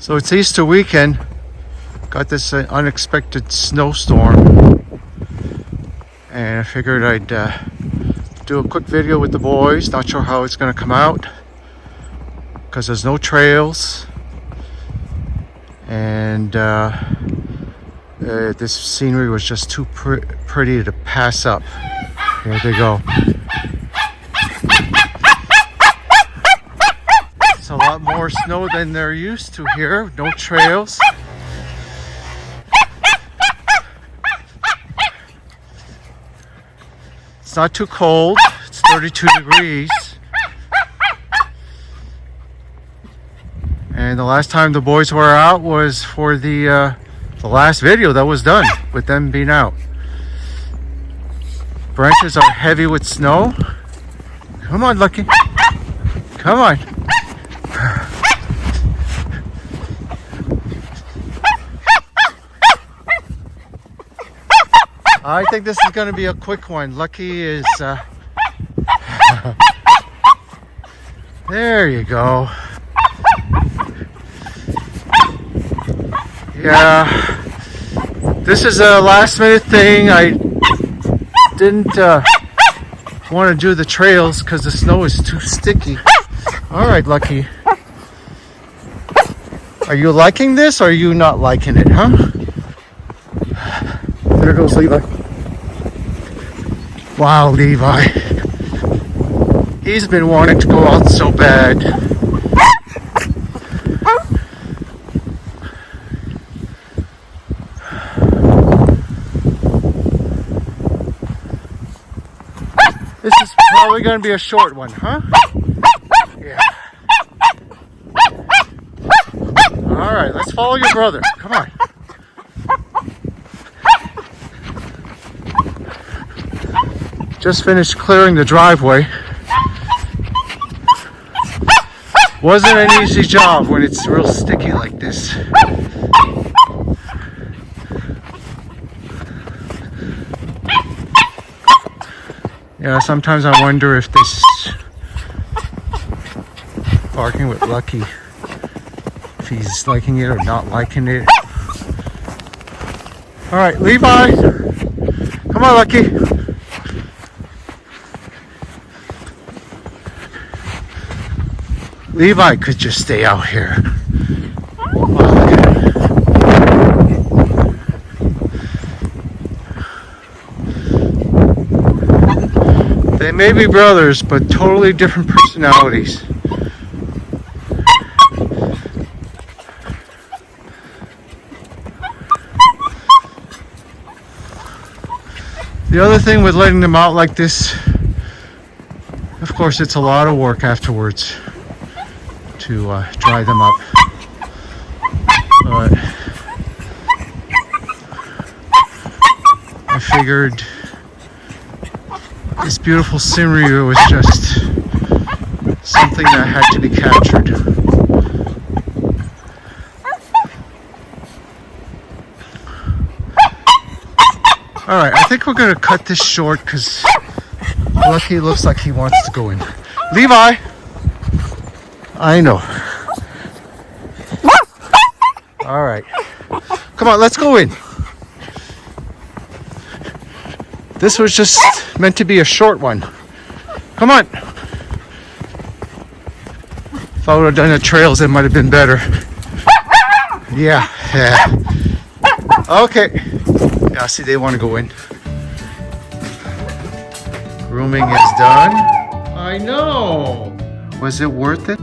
So it's Easter weekend. Got this unexpected snowstorm, and I figured I'd do a quick video with the boys. Not sure how it's going to come out because there's no trails, and this scenery was just too pretty to pass up. Here they go. It's a lot more snow than they're used to here. No trails. It's not too cold. It's 32 degrees. And the last time the boys were out was for the last video that was done with them being out. Branches are heavy with snow. Come on, Lucky. Come on. I think this is going to be a quick one. Lucky is... There you go. Yeah. This is a last minute thing. I didn't want to do the trails because the snow is too sticky. All right, Lucky. Are you liking this or are you not liking it, huh? There goes Levi. Wow, Levi. He's been wanting to go out so bad. This is probably going to be a short one, huh? Yeah. All right, let's follow your brother. Come on. Just finished clearing the driveway. Wasn't an easy job when it's real sticky like this. Yeah, sometimes I wonder if this barking with Lucky, if he's liking it or not liking it. All right, Levi, come on, Lucky. Levi could just stay out here. Wow, look at him. They may be brothers, but totally different personalities. The other thing with letting them out like this, of course, it's a lot of work afterwards to dry them up, but I figured this beautiful scenery was just something that had to be captured. All right, I think we're going to cut this short because Lucky looks like he wants to go in. Levi! I know. All right. Come on, let's go in. This was just meant to be a short one. Come on. If I would have done the trails, it might have been better. Yeah. Okay. Yeah, see, they want to go in. Grooming is done. I know. Was it worth it?